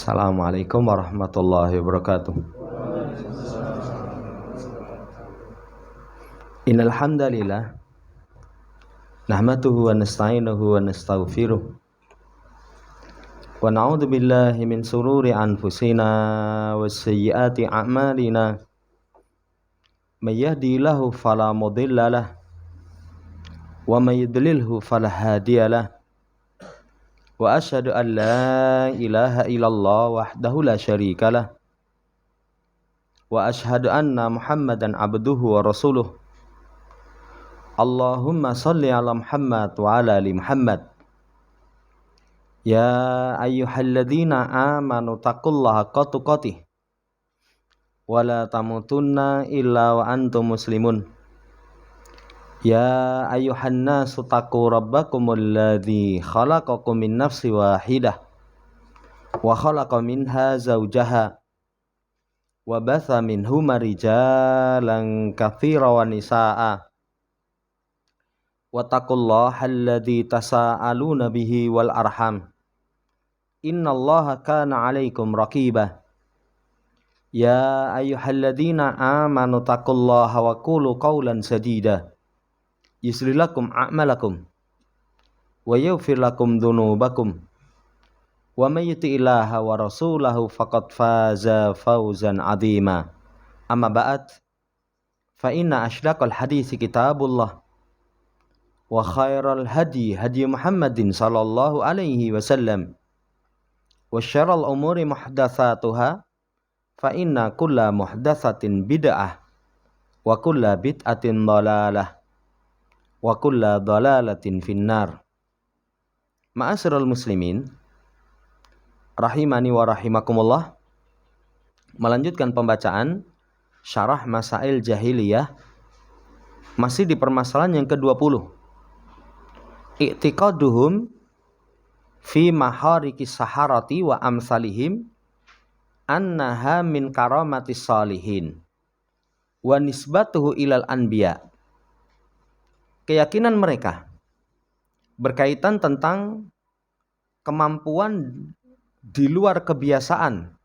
Assalamualaikum warahmatullahi wabarakatuh. Innal hamdalillah nahmaduhu wa nasta'inuhu wa nastaghfiruh wa na'udzu billahi min sururi anfusina wa sayyiati a'malina. May yahdihillahu fala mudhillalah wa may yudlilhu fala hadiyalah. Wa asyhadu an la ilaha illallah wahdahu la syarikalah wa asyhadu anna Muhammadan abduhu wa rasuluh. Allahumma shalli ala Muhammad wa ala ali Muhammad. Ya ayyuhalladzina amanu taqullaha haqqa tuqatih wa la tamutunna illa wa antum muslimun. Ya ayyuhan nasu taqu rabbakumul ladzi khalaqakum min nafsin wahidah wa khalaqa minha zawjaha wa batha minhuma rijalan katsiran wa nisaa'a wattaqullaha alladzi tasaaluna bihi wal arham innallaha kana 'alaikum raqiba. Ya ayyuhalladzina amanu taqullaha wa qulu qawlan sadida yuslih lakum a'malakum wa yaghfir lakum dhunubakum wa may yuti'illaha wa rasulahu faqad faza fawzan 'azima. Amma ba'd, fa inna asydaqal haditsi kitabullah wa khairal hadi Muhammadin sallallahu alaihi wasallam wa syarrul umuri muhdatsatuha fa inna kulla muhdatsatin bid'ah wa kulla bid'atin dhalalah wa kulla dhalalatin finnar. Ma'asyiral muslimin rahimani wa rahimakumullah, melanjutkan pembacaan Syarah Masail Jahiliyah, masih di permasalahan yang ke-20. I'tiqaduhum fi maharikis saharati wa amsalihim annaha min karamatis salihin wa nisbatuhu ilal anbiya. Keyakinan mereka berkaitan tentang kemampuan di luar kebiasaan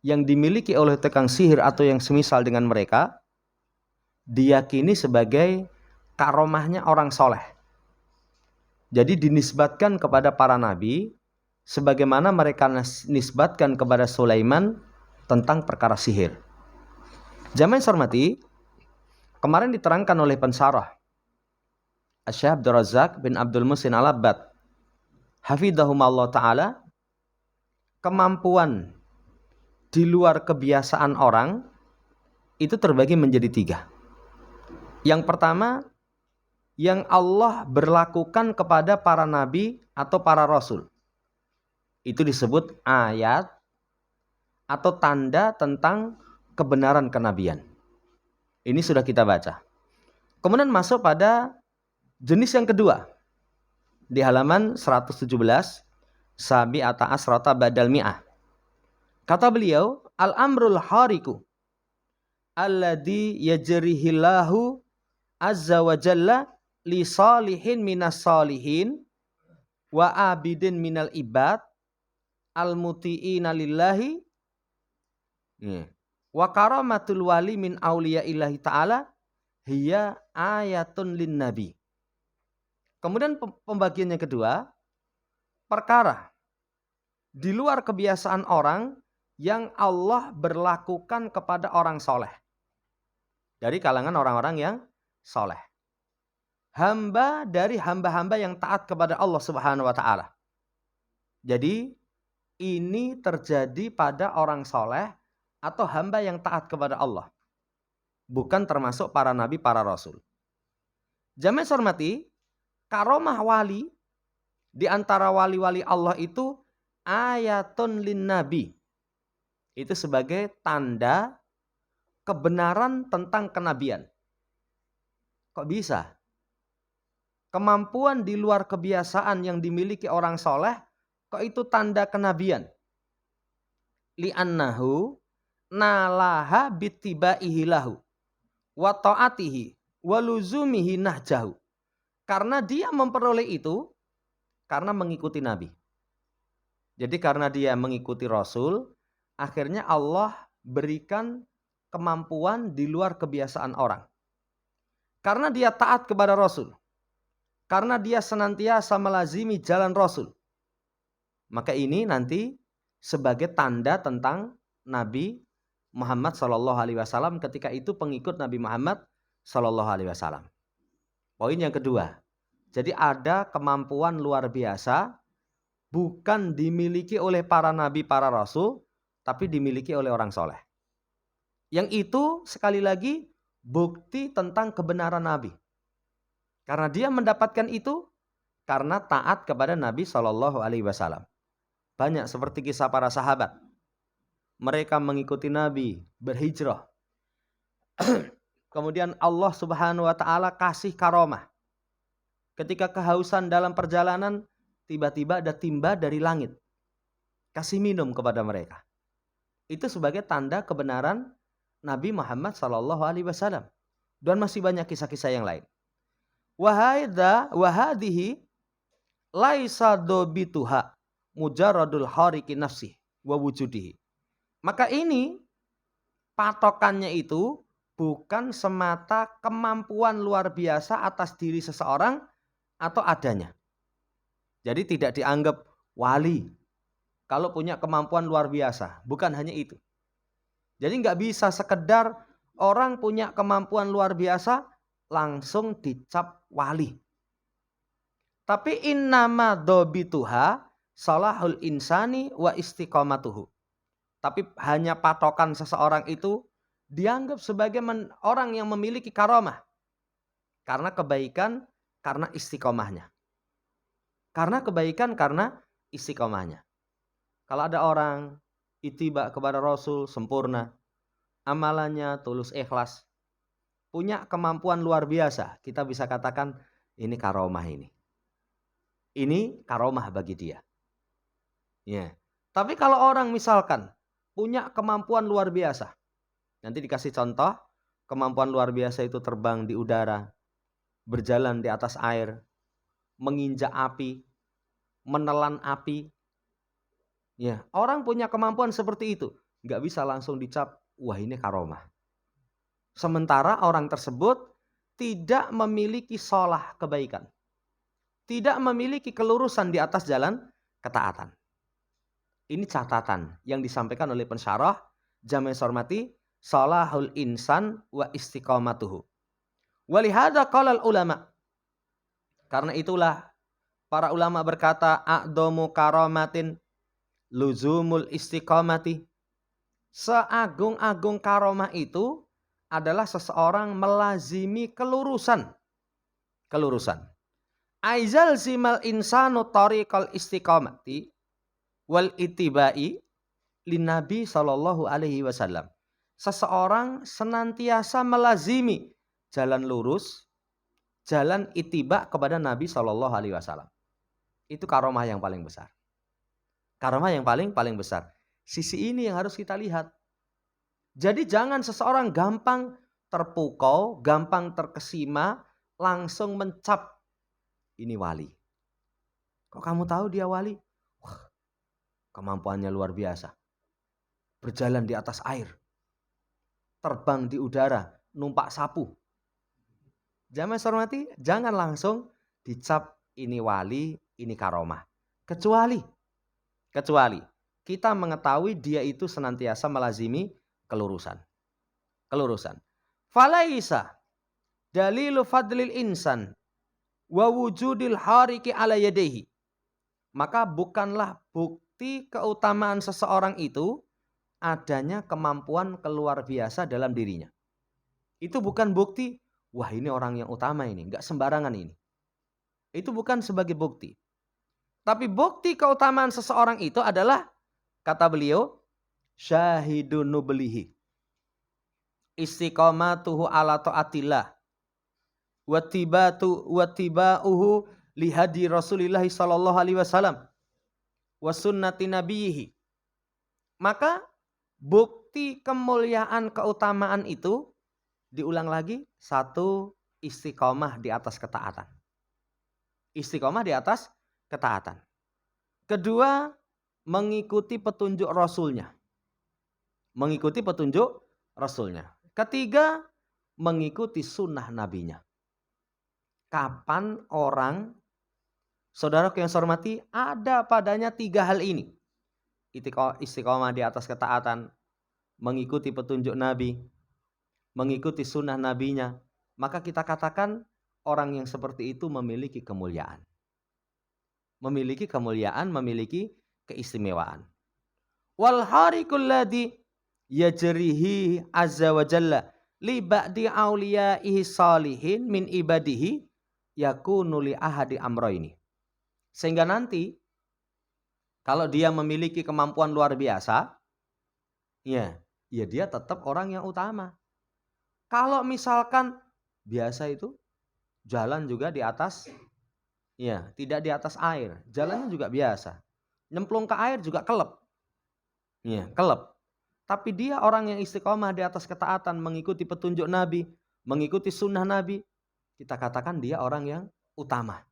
yang dimiliki oleh tukang sihir atau yang semisal dengan mereka, diyakini sebagai karomahnya orang soleh. Jadi dinisbatkan kepada para nabi sebagaimana mereka nisbatkan kepada Sulaiman tentang perkara sihir. Jamaah yang hormati, kemarin diterangkan oleh pensarah Asy-Syaikh Abdul Razak bin Abdul Muhsin Al-Abbad hafidhahumallah ta'ala, kemampuan di luar kebiasaan orang itu terbagi menjadi 3. Yang pertama, yang Allah berlakukan kepada para nabi atau para rasul. Itu disebut ayat atau tanda tentang kebenaran kenabian. Ini sudah kita baca. Kemudian masuk pada jenis yang kedua di halaman 117, Sabi'ata asrata badal mi'ah. Kata beliau, al-amrul hariku alladhi yajrihillahu azza wa jalla li salihin minas salihin wa abidin minal ibad al-muti'ina lillahi wa karamatul wali min awliyaillahi ta'ala hiya ayatun lin nabi. Kemudian pembagian yang kedua, perkara di luar kebiasaan orang yang Allah berlakukan kepada orang soleh. Dari kalangan orang-orang yang soleh. Hamba dari hamba-hamba yang taat kepada Allah Subhanahu wa ta'ala. Jadi ini terjadi pada orang soleh atau hamba yang taat kepada Allah. Bukan termasuk para nabi, para rasul. Jamaah hormati, karomah wali di antara wali-wali Allah itu ayatun lin nabi. Itu sebagai tanda kebenaran tentang kenabian. Kok bisa? Kemampuan di luar kebiasaan yang dimiliki orang soleh, kok itu tanda kenabian? Li'annahu nalaha bitibaihi lahu wa ta'atihi wa luzumihi nahjahu. Karena dia memperoleh itu karena mengikuti Nabi. Jadi karena dia mengikuti Rasul, akhirnya Allah berikan kemampuan di luar kebiasaan orang. Karena dia taat kepada Rasul. Karena dia senantiasa melazimi jalan Rasul. Maka ini nanti sebagai tanda tentang Nabi Muhammad SAW ketika itu pengikut Nabi Muhammad SAW. Poin yang kedua. Jadi ada kemampuan luar biasa bukan dimiliki oleh para nabi, para rasul, tapi dimiliki oleh orang soleh. Yang itu sekali lagi bukti tentang kebenaran Nabi. Karena dia mendapatkan itu karena taat kepada Nabi SAW. Banyak seperti kisah para sahabat. Mereka mengikuti Nabi, berhijrah. Kemudian Allah Subhanahu wa taala kasih karomah. Ketika kehausan dalam perjalanan, tiba-tiba ada timba dari langit. Kasih minum kepada mereka. Itu sebagai tanda kebenaran Nabi Muhammad SAW. Dan masih banyak kisah-kisah yang lain. Wahadihi laisa dobituha mujaradul hariki nafsi wa wujudihi. Maka ini patokannya itu bukan semata kemampuan luar biasa atas diri seseorang atau adanya. Jadi tidak dianggap wali kalau punya kemampuan luar biasa. Bukan hanya itu. Jadi nggak bisa sekedar orang punya kemampuan luar biasa langsung dicap wali. Tapi innama dobituha salahul insani wa istiqomatuhu. Tapi hanya patokan seseorang itu dianggap sebagai orang yang memiliki karomah. Karena kebaikan, karena istiqomahnya. Karena kebaikan, karena istiqomahnya. Kalau ada orang ittiba kepada Rasul sempurna, amalannya tulus ikhlas, punya kemampuan luar biasa, kita bisa katakan ini karomah ini. Ini karomah bagi dia. Ya. Tapi kalau orang misalkan punya kemampuan luar biasa, nanti dikasih contoh, kemampuan luar biasa itu terbang di udara, berjalan di atas air, menginjak api, menelan api. Ya, orang punya kemampuan seperti itu, nggak bisa langsung dicap, wah ini karomah. Sementara orang tersebut tidak memiliki sholah kebaikan, tidak memiliki kelurusan di atas jalan ketaatan. Ini catatan yang disampaikan oleh pensyarah Jami' Sormati, sholahul insan wa istiqomatuhu. Walihada qalal ulama. Karena itulah para ulama berkata, a'domu karomatin luzumul istiqomati. Seagung-agung karomah itu adalah seseorang melazimi kelurusan. Kelurusan. Aizal zimal insanu tariqal istiqomati wal itibai linnabi sallallahu alaihi wasallam. Seseorang senantiasa melazimi jalan lurus, jalan itiba kepada Nabi sallallahu alaihi wasallam. Itu karomah yang paling besar. Karomah yang paling besar. Sisi ini yang harus kita lihat. Jadi jangan seseorang gampang terpukau, gampang terkesima, langsung mencap ini wali. Kok kamu tahu dia wali? Wah, kemampuannya luar biasa. Berjalan di atas air. Terbang di udara, numpak sapu. Jamaah hormati, jangan langsung dicap ini wali, ini karomah. Kecuali kita mengetahui dia itu senantiasa melazimi kelurusan. Falaisa dalilu fadlil insan wa wujudil hariki ala yadehi. Maka bukanlah bukti keutamaan seseorang itu adanya kemampuan keluar biasa dalam dirinya. Itu bukan bukti, wah ini orang yang utama ini, enggak sembarangan ini. Itu bukan sebagai bukti. Tapi bukti keutamaan seseorang itu adalah, kata beliau, syahidun nublihi. Istiqomatuhu ala ta'atillah. Wattiba'uhu lihadi Rasulillah sallallahu alaihi wasallam. Wa sunnati nabiyihi. Maka bukti kemuliaan keutamaan itu diulang lagi, satu, istiqomah di atas ketaatan. Kedua, mengikuti petunjuk Rasulnya. Mengikuti petunjuk Rasulnya. Ketiga, mengikuti sunnah nabinya. Kapan orang, saudara yang saya hormati, ada padanya 3 hal ini. Istiqomah di atas ketaatan, mengikuti petunjuk Nabi, mengikuti sunnah nabinya, maka kita katakan orang yang seperti itu memiliki kemuliaan. Memiliki kemuliaan, memiliki keistimewaan. Wal harikul ladzi yajrihi azza wa jalla li ba'di auliyaihi salihin min ibadihi yakunu li ahadi amroini. Sehingga nanti kalau dia memiliki kemampuan luar biasa, ya dia tetap orang yang utama. Kalau misalkan biasa itu jalan juga di atas, ya tidak di atas air, jalannya juga biasa. Nyemplung ke air juga kelep. Ya, kelep. Tapi dia orang yang istiqomah di atas ketaatan, mengikuti petunjuk Nabi, mengikuti sunnah Nabi, kita katakan dia orang yang utama.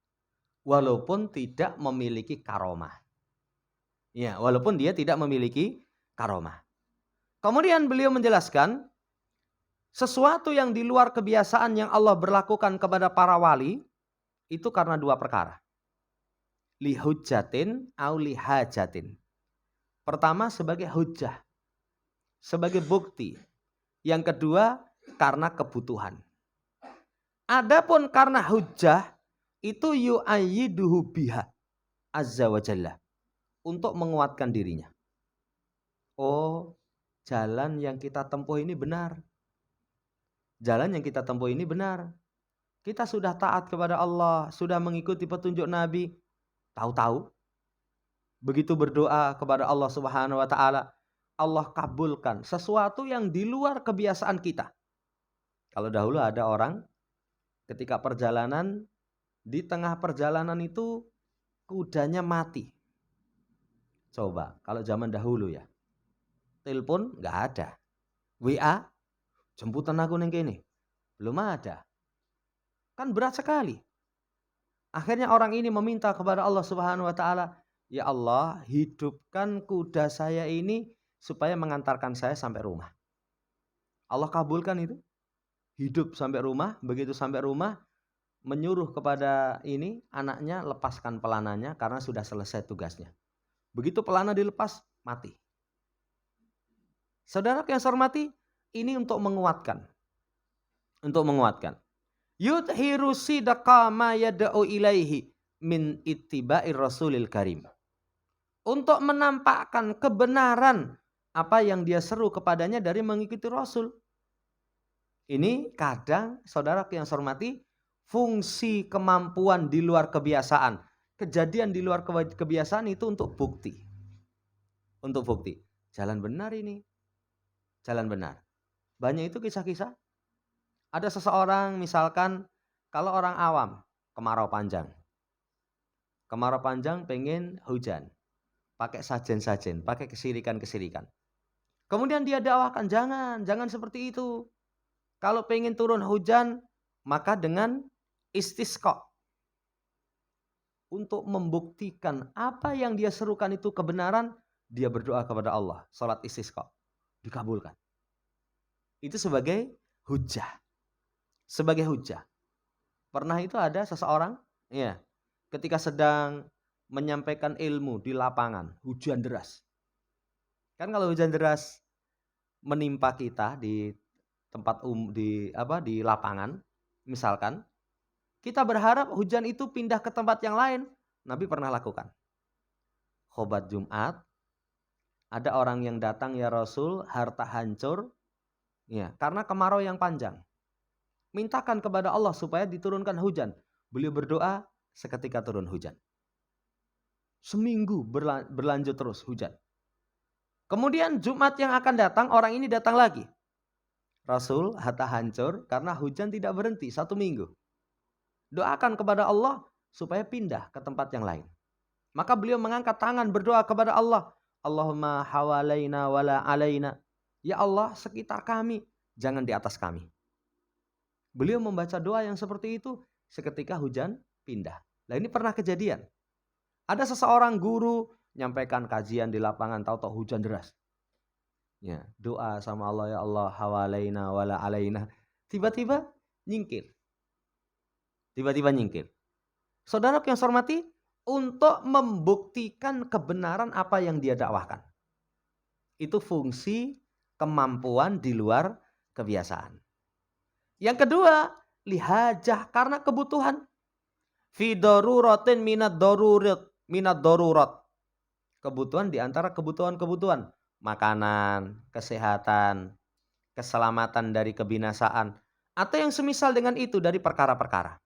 Walaupun tidak memiliki karomah. Ya, walaupun dia tidak memiliki karomah. Kemudian beliau menjelaskan, sesuatu yang di luar kebiasaan yang Allah berlakukan kepada para wali, itu karena 2 perkara. Lihujjatin au lihajatin. Pertama sebagai hujjah, sebagai bukti. Yang kedua karena kebutuhan. Adapun karena hujjah, itu yu'ayyiduhu biha azza wa jalla, untuk menguatkan dirinya. Oh, jalan yang kita tempuh ini benar. Jalan yang kita tempuh ini benar. Kita sudah taat kepada Allah, sudah mengikuti petunjuk Nabi. Tahu-tahu begitu berdoa kepada Allah Subhanahu wa taala, Allah kabulkan sesuatu yang di luar kebiasaan kita. Kalau dahulu ada orang ketika perjalanan, di tengah perjalanan itu kudanya mati. Coba kalau zaman dahulu ya, telepon nggak ada, WA jemputan aku neng kene belum ada, kan berat sekali. Akhirnya orang ini meminta kepada Allah Subhanahu wa taala, ya Allah, hidupkan kuda saya ini supaya mengantarkan saya sampai rumah. Allah kabulkan itu, hidup sampai rumah. Begitu sampai rumah, menyuruh kepada ini anaknya lepaskan pelananya karena sudah selesai tugasnya. Begitu pelana dilepas, mati. Saudara yang saya hormati, ini untuk menguatkan. Untuk menguatkan. Yudhiru sidaqa ma yad'u ilaihi min ittiba'ir rasulil karim. Untuk menampakkan kebenaran apa yang dia seru kepadanya dari mengikuti Rasul. Ini kadang saudara yang saya hormati, fungsi kemampuan di luar kebiasaan, kejadian di luar kebiasaan itu untuk bukti. Untuk bukti. Jalan benar ini. Jalan benar. Banyak itu kisah-kisah. Ada seseorang misalkan kalau orang awam, kemarau panjang. Kemarau panjang pengen hujan. Pakai sajen-sajen, pakai kesirikan-kesirikan. Kemudian dia dakwahkan, jangan seperti itu. Kalau pengen turun hujan, maka dengan istisqa. Untuk membuktikan apa yang dia serukan itu kebenaran, dia berdoa kepada Allah. Salat istisqa. Dikabulkan. Itu sebagai hujjah. Sebagai hujjah. Pernah itu ada seseorang, ya, ketika sedang menyampaikan ilmu di lapangan, hujan deras. Kan kalau hujan deras menimpa kita di tempat di lapangan, misalkan, kita berharap hujan itu pindah ke tempat yang lain. Nabi pernah lakukan. Khobat Jumat, ada orang yang datang, ya Rasul, harta hancur, ya, karena kemarau yang panjang. Mintakan kepada Allah supaya diturunkan hujan. Beliau berdoa, seketika turun hujan. Seminggu berlanjut terus hujan. Kemudian Jumat yang akan datang, orang ini datang lagi. Rasul, harta hancur karena hujan tidak berhenti 1 minggu. Doakan kepada Allah supaya pindah ke tempat yang lain. Maka beliau mengangkat tangan berdoa kepada Allah. Allahumma hawalaina wala alaina. Ya Allah, sekitar kami, jangan di atas kami. Beliau membaca doa yang seperti itu, seketika hujan pindah. Nah, ini pernah kejadian. Ada seseorang guru nyampaikan kajian di lapangan, tahu-tahu hujan deras. Ya, doa sama Allah, ya Allah, hawalaina wala alaina. Tiba-tiba nyingkir. Saudara yang saya hormati, untuk membuktikan kebenaran apa yang dia dakwahkan. Itu fungsi kemampuan di luar kebiasaan. Yang kedua, lihajah, karena kebutuhan. Fi daruratin minad darurat. Kebutuhan di antara kebutuhan-kebutuhan. Makanan, kesehatan, keselamatan dari kebinasaan. Atau yang semisal dengan itu dari perkara-perkara.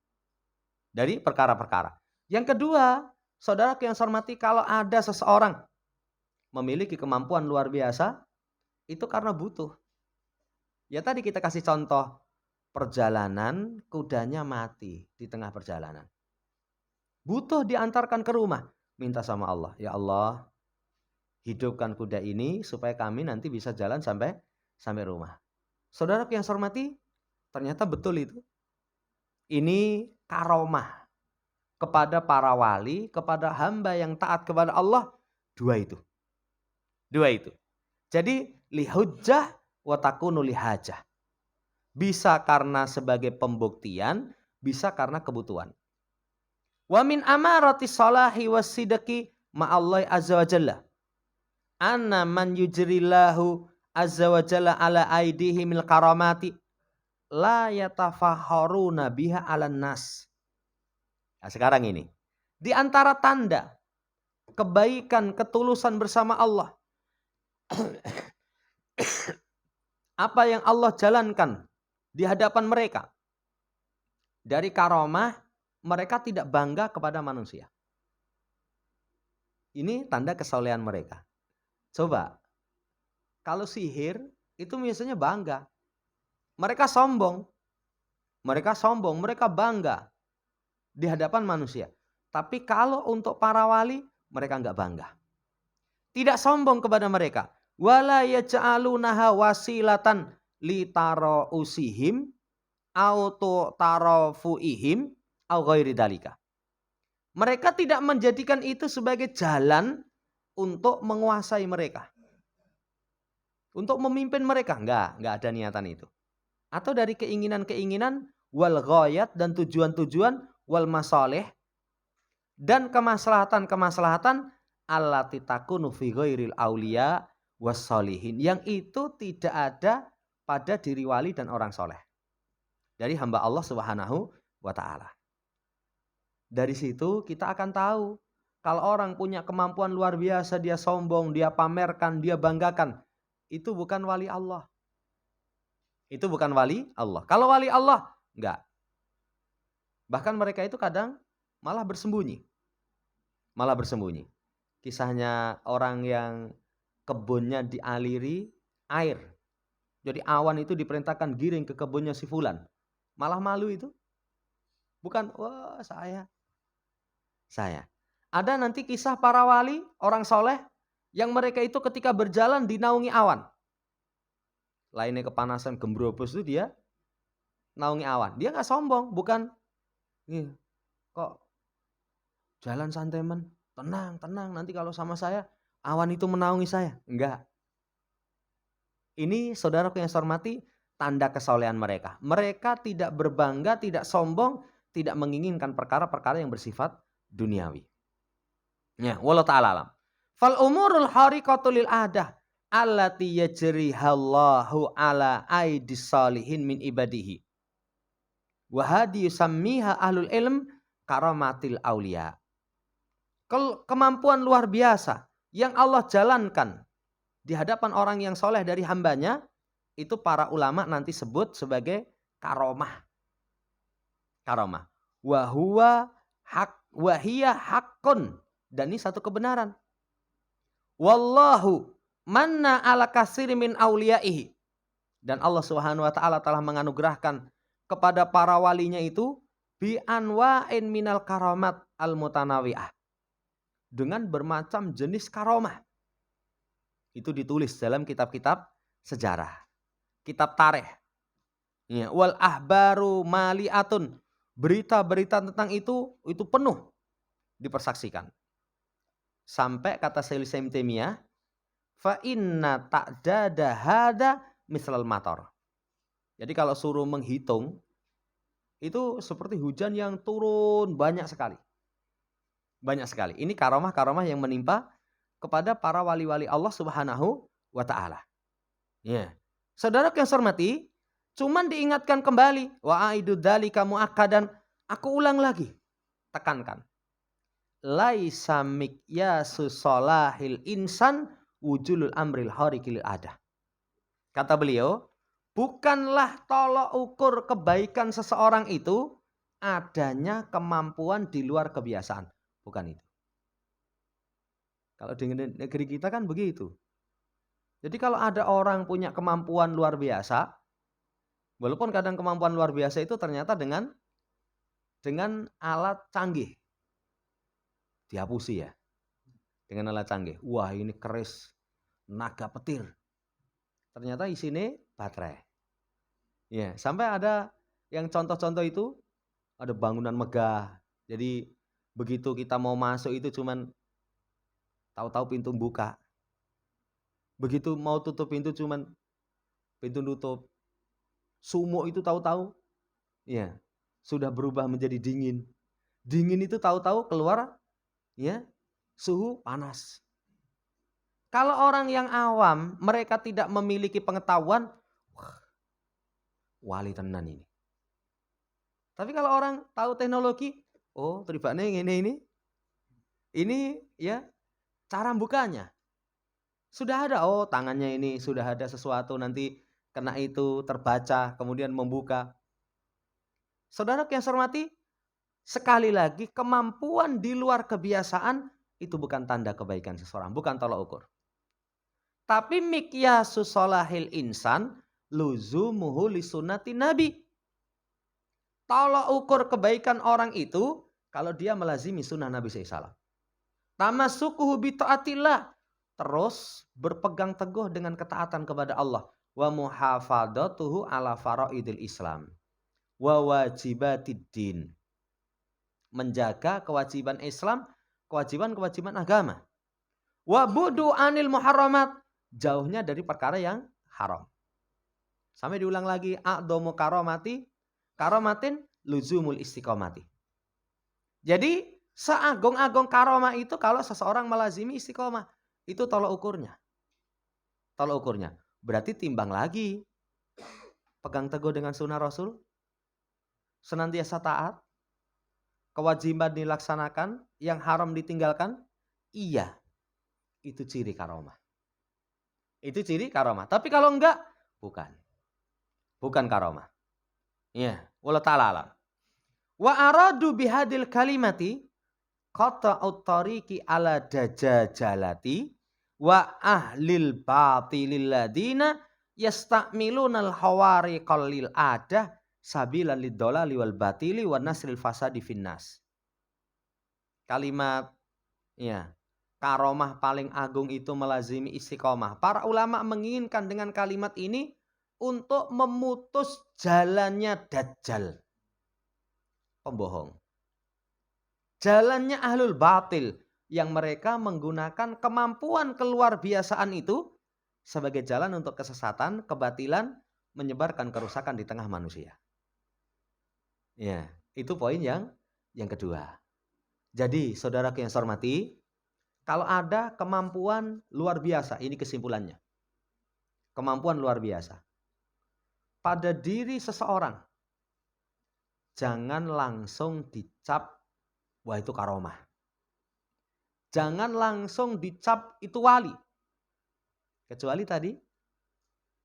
Yang kedua, saudara yang saya hormati, kalau ada seseorang memiliki kemampuan luar biasa, itu karena butuh. Ya tadi kita kasih contoh, perjalanan kudanya mati di tengah perjalanan. Butuh diantarkan ke rumah, minta sama Allah, ya Allah, hidupkan kuda ini supaya kami nanti bisa jalan sampai rumah. Saudara yang saya hormati, ternyata betul itu. Ini karomah kepada para wali, kepada hamba yang taat kepada Allah, dua itu. Jadi lihujjah wa takunu lihajah. Bisa karena sebagai pembuktian, bisa karena kebutuhan. Wa min amarati salahi wassidqi ma'allahi azza wa jalla. Anna man yujrillahu azza wa jalla ala aidihi mil karamati la yatafakharuna biha 'alan nas. Nah, sekarang ini, di antara tanda kebaikan, ketulusan bersama Allah, apa yang Allah jalankan di hadapan mereka dari karomah, mereka tidak bangga kepada manusia. Ini tanda kesolehan mereka. Coba, kalau sihir itu biasanya bangga. Mereka sombong, mereka bangga di hadapan manusia. Tapi kalau untuk para wali, mereka enggak bangga. Tidak sombong kepada mereka. Wala yaj'alunaha wasilatan li tara'usihim au tarafuihim au ghairi dalika. Mereka tidak menjadikan itu sebagai jalan untuk menguasai mereka. Untuk memimpin mereka, enggak ada niatan itu. Atau dari keinginan-keinginan wal ghayat, dan tujuan-tujuan wal masalih, dan kemaslahatan-kemaslahatan allati takunu fi ghairil auliya wassalihin, yang itu tidak ada pada diri wali dan orang soleh, dari hamba Allah Subhanahu wa ta'ala. Dari situ kita akan tahu kalau orang punya kemampuan luar biasa, dia sombong, dia pamerkan, dia banggakan, itu bukan wali Allah. Itu bukan wali Allah. Kalau wali Allah, enggak. Bahkan mereka itu kadang malah bersembunyi. Kisahnya orang yang kebunnya dialiri air. Jadi awan itu diperintahkan giring ke kebunnya si fulan. Malah malu itu. Bukan, wah saya. Ada nanti kisah para wali, orang soleh, yang mereka itu ketika berjalan dinaungi awan. Lainnya kepanasan, gembrobos itu dia naungi awan. Dia gak sombong, bukan. Kok jalan santai men, tenang, nanti kalau sama saya, awan itu menaungi saya. Enggak. Ini saudaraku yang saya hormati, tanda kesolehan mereka. Mereka tidak berbangga, tidak sombong, tidak menginginkan perkara-perkara yang bersifat duniawi. Ya, wallahu ta'ala alam. Fal umurul hariqatu lil adah allati yajrihallahu ala aidis salihin min ibadihi. Wa hadi yusammiha ahlul ilm karamatil aulia. Kemampuan luar biasa yang Allah jalankan di hadapan orang yang soleh dari hambanya, itu para ulama nanti sebut sebagai karomah. Wahiyya haqqun. Dan ini satu kebenaran. Wallahu manna ala kasiri min awliyaihi. Dan Allah Subhanahu wa ta'ala telah menganugerahkan kepada para walinya itu bi anwa'in minal karamat al mutanawi'ah. Dengan bermacam jenis karomah. Itu ditulis dalam kitab-kitab sejarah, kitab tarikh. Ya, wal ahbaru mali'atun. Berita-berita tentang itu penuh dipersaksikan. Sampai kata Syaikhul Islam Taimiyah, fa inna ta'dada hada mislal matar. Jadi kalau suruh menghitung, itu seperti hujan yang turun banyak sekali. Banyak sekali. Ini karomah-karomah yang menimpa kepada para wali-wali Allah Subhanahu wa Ta'ala. Ya. Saudara yang saya hormati, cuman diingatkan kembali, wa aidu dzalika muakkadan, aku ulang lagi, tekankan. Laisa miqyasu salahil insan wujulul amril harikil adah. Kata beliau, bukanlah tolok ukur kebaikan seseorang itu adanya kemampuan di luar kebiasaan. Bukan itu. Kalau di negeri kita kan begitu. Jadi kalau ada orang punya kemampuan luar biasa, walaupun kadang kemampuan luar biasa itu ternyata dengan alat canggih. Dihapusi ya. Dengan alat canggih. Wah ini keris naga petir. Ternyata isinya baterai. Ya, sampai ada yang contoh-contoh itu ada bangunan megah. Jadi begitu kita mau masuk itu cuman tahu-tahu pintu buka. Begitu mau tutup pintu cuman pintu tutup. Sumuk itu tahu-tahu ya sudah berubah menjadi dingin. Dingin itu tahu-tahu keluar ya suhu panas. Kalau orang yang awam, mereka tidak memiliki pengetahuan, wah, wali tenan ini. Tapi kalau orang tahu teknologi, oh teribaknya ini ya cara bukanya. Sudah ada, oh tangannya ini sudah ada sesuatu nanti kena itu terbaca kemudian membuka. Saudara yang saya hormati, sekali lagi kemampuan di luar kebiasaan itu bukan tanda kebaikan seseorang, bukan tolak ukur. Tapi miqyasu sholahil insan luzumuhu li sunnati nabi. Tolak ukur kebaikan orang itu kalau dia melazimi sunnah Nabi SAW. Tamassukuhu bi taatillah. Terus berpegang teguh dengan ketaatan kepada Allah. Wa muhafadatuhu ala faraidil Islam. Wa wajibatid din. Menjaga kewajiban Islam, kewajiban-kewajiban agama. Wa budu anil muharramat. Jauhnya dari perkara yang haram. Sampai diulang lagi. A'dhamu karomatin luzumul istiqomati. Jadi seagung-agung karomah itu kalau seseorang melazimi istiqomah. Itu tolak ukurnya. Tolak ukurnya. Berarti timbang lagi. Pegang teguh dengan sunnah Rasul. Senantiasa taat. Kewajiban dilaksanakan. Yang haram ditinggalkan. Iya. Itu ciri karomah. Itu ciri karomah. Tapi kalau enggak, bukan. Bukan karomah. Ya, wallahu ta'ala alam. Wa aradu bihadil kalimati qata'ut tariqi ala dajajalati wa ahlil batilil ladina yastamilunal hawariqal lil adah sabilan lidolali wal batili wa nasril fasadi finnas. Kalimat ya, karomah paling agung itu melazimi istiqomah. Para ulama menginginkan dengan kalimat ini untuk memutus jalannya dajjal. Pembohong. Jalannya ahlul batil. Yang mereka menggunakan kemampuan keluar biasaan itu sebagai jalan untuk kesesatan, kebatilan, menyebarkan kerusakan di tengah manusia. Ya, itu poin yang kedua. Jadi, saudara yang saya hormati, kalau ada kemampuan luar biasa, ini kesimpulannya. Kemampuan luar biasa. Pada diri seseorang, jangan langsung dicap, wah itu karomah. Jangan langsung dicap itu wali. Kecuali tadi,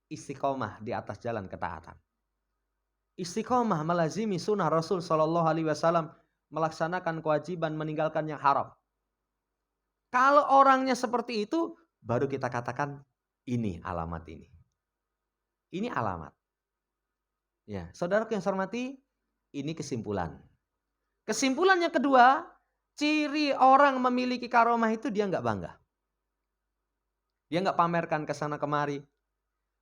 istiqomah di atas jalan ketaatan. Istiqomah melazimi sunnah Rasul SAW, melaksanakan kewajiban, meninggalkan yang haram. Kalau orangnya seperti itu, baru kita katakan ini alamat ini. Ini alamat. Ya, saudara yang saya hormati, ini kesimpulan. Kesimpulan yang kedua, ciri orang memiliki karomah itu dia nggak bangga. Dia nggak pamerkan ke sana kemari.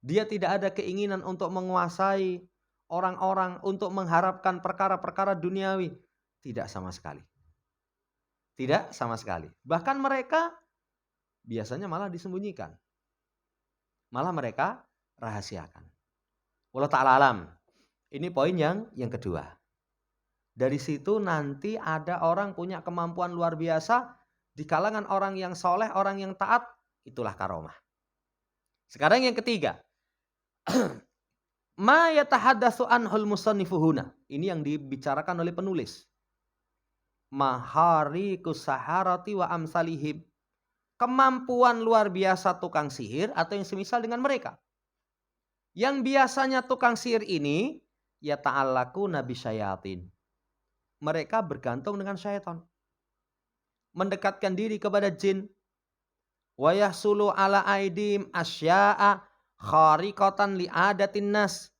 Dia tidak ada keinginan untuk menguasai orang-orang, untuk mengharapkan perkara-perkara duniawi. Tidak sama sekali. Tidak sama sekali. Bahkan mereka biasanya malah disembunyikan. Malah mereka rahasiakan. Wallahu ta'ala alam. Ini poin yang kedua. Dari situ nanti ada orang punya kemampuan luar biasa. Di kalangan orang yang soleh, orang yang taat, itulah karomah. Sekarang yang ketiga. Ma yatahaddatsu anhul musannifuhuna. Ini yang dibicarakan oleh penulis. Maharikus saharati wa amsalihim. Kemampuan luar biasa tukang sihir atau yang semisal dengan mereka. Yang biasanya tukang sihir ini ya ta'allaku nabi syayatin. Mereka bergantung dengan syaitan. Mendekatkan diri kepada jin. Wa yahsulu ala aidim asya'a khariqatan li'adatin nas.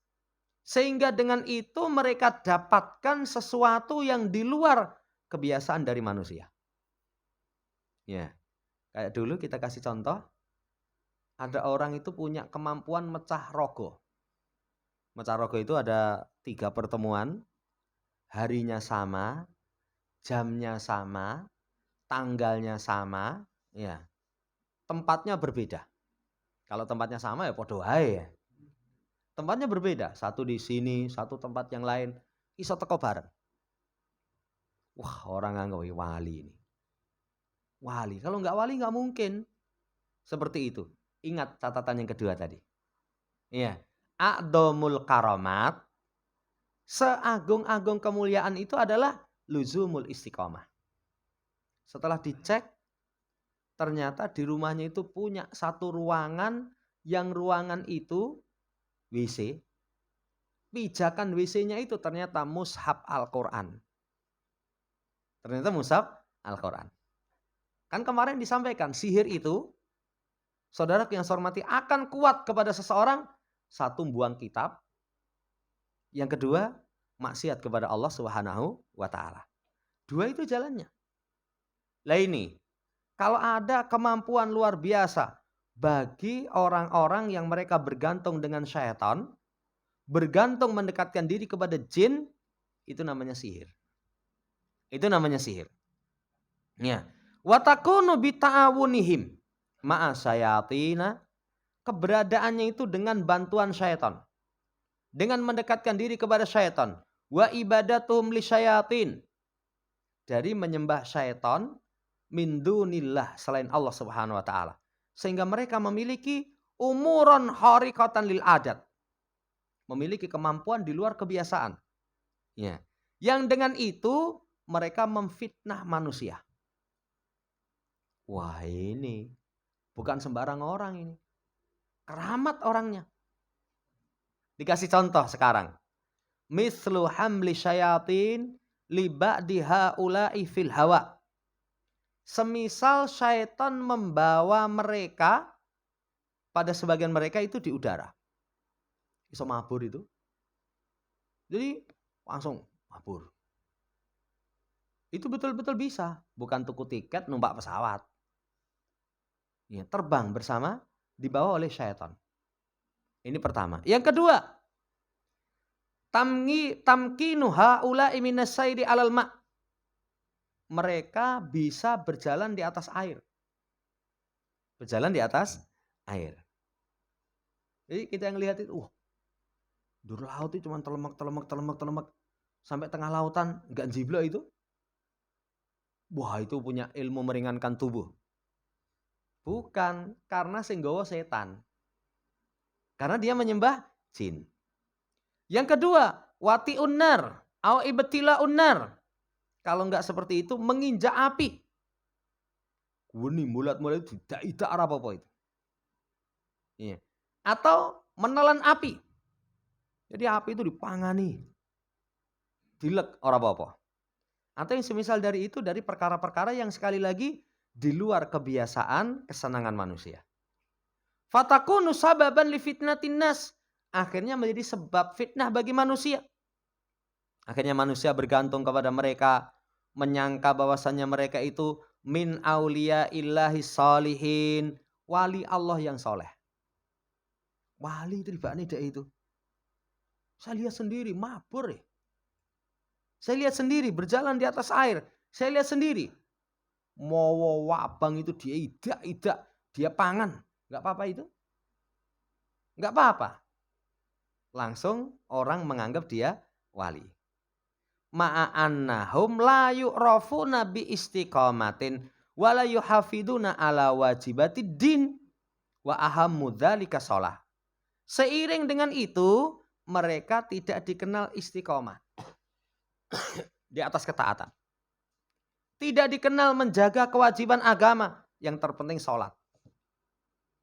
Sehingga dengan itu mereka dapatkan sesuatu yang di luar kebiasaan dari manusia. Ya. Kayak dulu kita kasih contoh, ada orang itu punya kemampuan mecah rogo. Mecah rogo itu ada 3 pertemuan, harinya sama, jamnya sama, tanggalnya sama, ya. Tempatnya berbeda. Kalau tempatnya sama ya podo wae ya. Tempatnya berbeda, satu di sini, satu tempat yang lain, iso teko bareng. Wah, orang nganggep wali ini. Wali, kalau nggak wali nggak mungkin. Seperti itu. Ingat catatan yang kedua tadi. Iya. A'dhamul karamat. Seagung-agung kemuliaan itu adalah luzumul istiqomah. Setelah dicek, ternyata di rumahnya itu punya satu ruangan, yang ruangan itu WC. Pijakan WC-nya itu ternyata mushaf Al-Quran. Ternyata mushaf Al-Quran. Kan kemarin disampaikan sihir itu, saudara yang saya hormati, akan kuat kepada seseorang. Satu, buang kitab. Yang kedua, maksiat kepada Allah Subhanahu wa ta'ala. 2 itu jalannya. Lah ini, kalau ada kemampuan luar biasa bagi orang-orang yang mereka bergantung dengan syaitan, bergantung mendekatkan diri kepada jin, itu namanya sihir. Itu namanya sihir. Ya. Wa takunu bi ta'awunihim ma'a syayatina. Keberadaannya itu dengan bantuan syaitan. Dengan mendekatkan diri kepada syaitan. Wa ibadatuhum li syayatin. Dari menyembah syaitan min dunillah, selain Allah Subhanahu wa taala. Sehingga mereka memiliki umuron khariqatan lil adat. Memiliki kemampuan di luar kebiasaan. Ya. Yang dengan itu mereka memfitnah manusia. Wah, ini bukan sembarang orang ini. Keramat orangnya. Dikasih contoh sekarang. Mislu hamli syayatin li ba'di haula'i fil hawa. Semisal syaitan membawa mereka, pada sebagian mereka itu di udara. Iso mabur itu. Jadi langsung mabur. Itu betul-betul bisa. Bukan tuku tiket numpak pesawat. Ya, terbang bersama, dibawa oleh syaitan. Ini pertama. Yang kedua, tamkinu haula'i minas sayri alal ma'. Mereka bisa berjalan di atas air. Berjalan di atas air. Jadi kita yang lihat itu, dur laut itu cuma telemek. Sampai tengah lautan, enggak jiblok itu. Wah, itu punya ilmu meringankan tubuh. Bukan, karena sing nggawa setan. Karena dia menyembah jin. Yang kedua, wati unnar, au ibtila unnar. Kalau enggak seperti itu, menginjak api. Wuni mulat-mulat itu tidak apa-apa itu. Iya. Atau menelan api. Jadi api itu dipangani. Dilek ora apa-apa. Atau yang semisal dari itu, dari perkara-perkara yang sekali lagi di luar kebiasaan kesenangan manusia. Fatakunu sababan li fitnatin nas. Akhirnya menjadi sebab fitnah bagi manusia. Akhirnya manusia bergantung kepada mereka, menyangka bahwasannya mereka itu min auliya illahi salihin, wali Allah yang soleh. Wali itu dibakni dek itu. Saya lihat sendiri mabur ya. Saya lihat sendiri berjalan di atas air. Saya lihat sendiri Mau wabang itu dia idak-idak, dia pangan. Enggak apa-apa itu? Enggak apa-apa. Langsung orang menganggap dia wali. Ma'annahum la yu'rafuna bi istiqamatin wa la yuhafiduna ala wajibatid din wa ahammu dzalika shalah. Seiring dengan itu, mereka tidak dikenal istiqomah di atas ketaatan. Tidak dikenal menjaga kewajiban agama, yang terpenting sholat.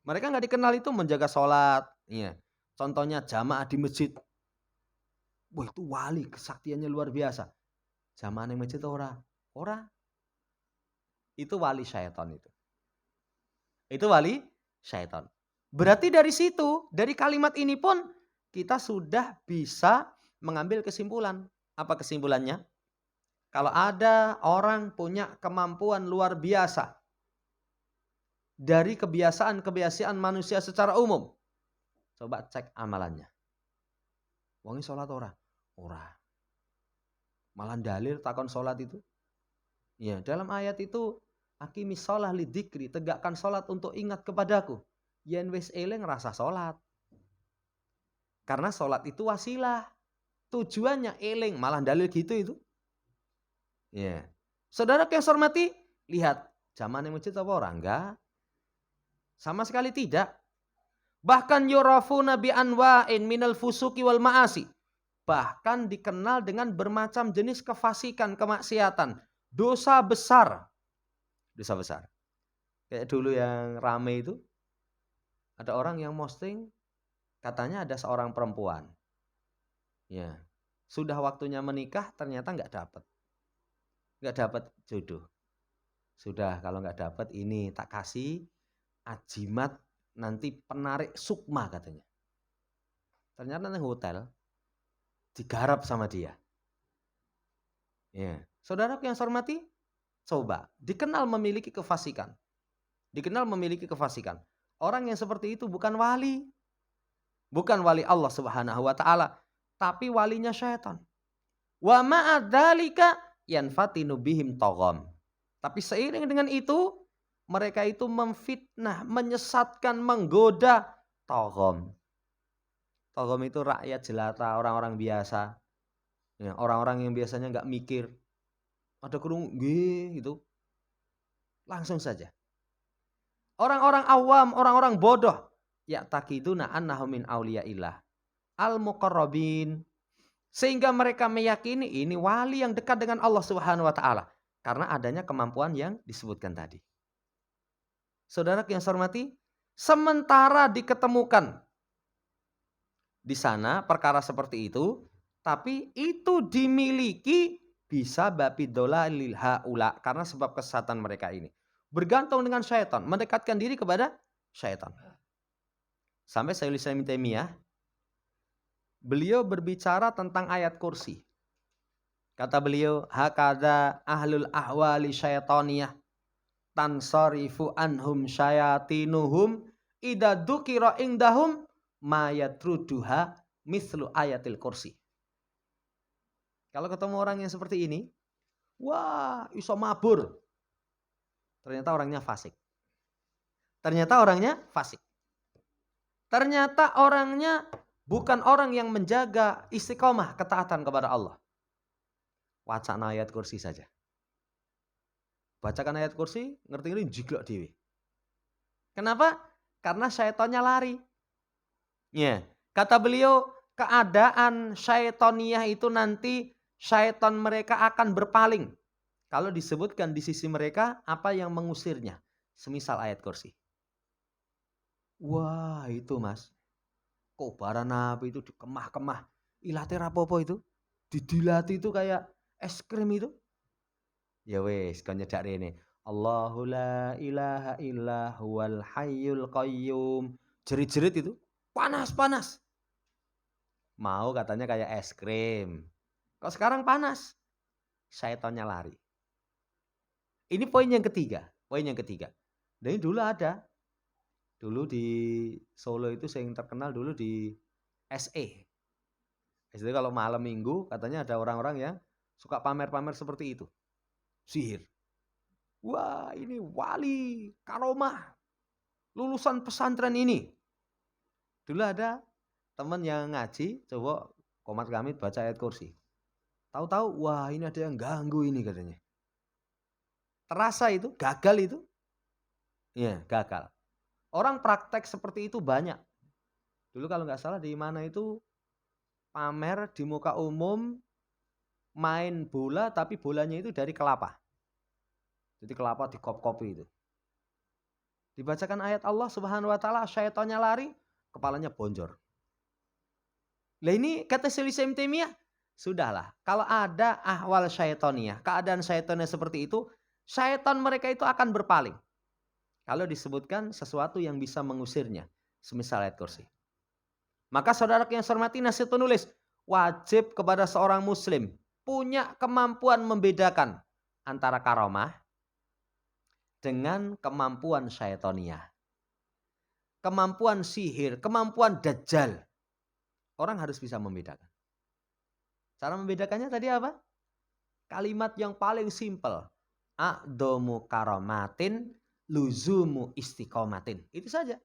Mereka nggak dikenal itu menjaga sholat. Iya. Contohnya jamaah di masjid. Wah itu wali, kesaktiannya luar biasa. Jamaah di masjid ora. Itu wali syaitan itu. Itu wali syaitan. Berarti dari situ, dari kalimat ini pun kita sudah bisa mengambil kesimpulan. Apa kesimpulannya? Kalau ada orang punya kemampuan luar biasa dari kebiasaan-kebiasaan manusia secara umum, coba cek amalannya. Wongi sholat ora? Ora. Malah dalil takon sholat itu. Ya, dalam ayat itu aqimis sholah lidzikri, tegakkan sholat untuk ingat kepadaku. Yen wis eling rasa sholat. Karena sholat itu wasilah. Tujuannya eling, malah dalil gitu itu. Ya. Saudara yang saya hormati, lihat zaman yang masjid apa orang? Enggak. Sama sekali tidak. Bahkan yurafuna bi anwa'in minal fusuki wal ma'asi. Bahkan dikenal dengan bermacam jenis kefasikan, kemaksiatan, dosa besar. Dosa besar. Kayak dulu yang rame itu, ada orang yang posting, katanya ada seorang perempuan. Ya, sudah waktunya menikah, ternyata nggak dapat jodoh. Sudah, kalau nggak dapat ini tak kasih ajimat nanti penarik sukma katanya. Ternyata di hotel digarap sama dia. Ya, saudara yang saya hormati, coba dikenal memiliki kefasikan. Dikenal memiliki kefasikan. Orang yang seperti itu bukan wali. Bukan wali Allah Subhanahu wa taala, tapi walinya syaitan. Wa ma'adzalika yanfatinu bihim tagham. Tapi seiring dengan itu, mereka itu memfitnah, menyesatkan, menggoda tagham. Tagham itu rakyat jelata, orang-orang biasa. Ya, orang-orang yang biasanya nggak mikir. Ada kerungu, gitu. Langsung saja. Orang-orang awam, orang-orang bodoh. Ya'taqiduna annahum min auliyaillah. Al-muqarrabin. Sehingga mereka meyakini ini wali yang dekat dengan Allah Subhanahu wa taala. Karena adanya kemampuan yang disebutkan tadi. Saudara yang saya hormati, sementara diketemukan di sana perkara seperti itu, tapi itu dimiliki bisa babidola lil haula karena sebab kesesatan mereka ini. Bergantung dengan syaitan, mendekatkan diri kepada syaitan. Sampai Syekhul Islam Ibnu Taimiyah, beliau berbicara tentang ayat kursi. Kata beliau, hakadha ahlul ahwali syaitaniyah tansarifu anhum syayatinuhum idza dzukira indahum ma yatruduha mislu ayatil kursi. Kalau ketemu orang yang seperti ini, wah, iso mabur. Ternyata orangnya fasik. Ternyata bukan orang yang menjaga istiqomah ketaatan kepada Allah. Wacana ayat kursi saja. Bacakan ayat kursi, ngerti-ngerti jiglok dewe. Kenapa? Karena syaitannya lari. Ya, kata beliau, keadaan syaitoniyah itu nanti syaitan mereka akan berpaling. Kalau disebutkan di sisi mereka apa yang mengusirnya. Semisal ayat kursi. Wah itu mas. Kobaran api itu dikemah-kemah. Ilate rapopo itu. Didilati itu kayak es krim itu. Ya wes, kau nyedak rene. Allahu la ilaha illa huwal hayyul qayyum. Jerit-jerit itu. Panas-panas. Mau katanya kayak es krim. Kok sekarang panas? Syaitannya lari. Ini poin yang ketiga. Dan ini dulu ada. Dulu di Solo itu yang terkenal dulu di SE. SE kalau malam minggu katanya ada orang-orang yang suka pamer-pamer seperti itu. Sihir. Wah, ini wali, karomah, lulusan pesantren ini. Dulu ada teman yang ngaji, coba komat kamit baca ayat kursi. Tahu-tahu, wah ini ada yang ganggu ini katanya. Terasa itu, gagal itu. Iya, gagal. Orang praktek seperti itu banyak. Dulu kalau nggak salah di mana itu pamer di muka umum main bola tapi bolanya itu dari kelapa. Jadi kelapa dikop-kopi itu. Dibacakan ayat Allah Subhanahu wa taala, syaitannya lari, kepalanya bonjor. Lah ini kata Syaikhul Islam Taimiyah, sudahlah. Kalau ada ahwal syaitoniyah, keadaan syaitonnya seperti itu, syaitan mereka itu akan berpaling. Kalau disebutkan sesuatu yang bisa mengusirnya, semisal ayat kursi. Maka saudara yang saya hormati, nasihat penulis, wajib kepada seorang muslim punya kemampuan membedakan antara karomah dengan kemampuan syaitoniyah. Kemampuan sihir, kemampuan dajjal. Orang harus bisa membedakan. Cara membedakannya tadi apa? Kalimat yang paling simpel. A'dhamu karomatin luzumu istiqomatin. Itu saja.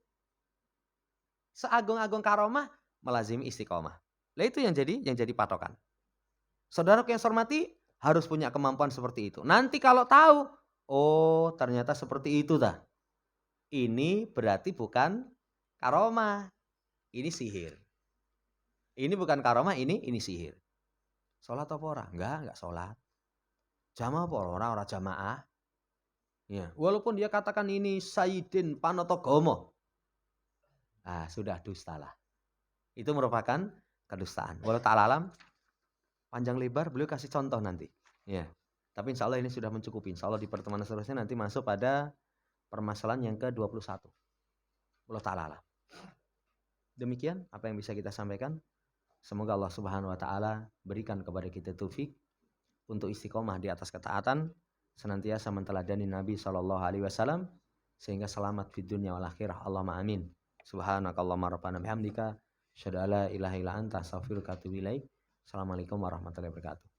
Seagung-agung karomah melazimi istiqomah. Nah itu yang jadi patokan. Saudara yang saya hormati harus punya kemampuan seperti itu. Nanti kalau tahu, oh ternyata seperti itu dah. Ini berarti bukan karomah. Ini sihir. Ini bukan karomah, ini sihir. Sholat apa ora? Enggak sholat. Jamaah apa ora? Ora jamaah. Ya, walaupun dia katakan ini Sayyidin Panotogomo. Ah, sudah dusta lah. Itu merupakan kedustaan. Walau ta'ala alam, panjang lebar beliau kasih contoh nanti. Ya. Tapi insya Allah ini sudah mencukupi. Insya Allah di pertemuan seterusnya nanti masuk pada permasalahan yang ke-21. Walau ta'ala alam. Demikian apa yang bisa kita sampaikan. Semoga Allah Subhanahu wa taala berikan kepada kita taufik untuk istiqomah di atas ketaatan, senantiasa menteladani Nabi sallallahu alaihi wasallam sehingga selamat di dunia wal akhirah. Allahumma amin. Subhanakallahumma rabbana bihamdika asyhadu alla ilaha illa anta astaghfiruka wa atubu ilaik. Assalamualaikum warahmatullahi wabarakatuh.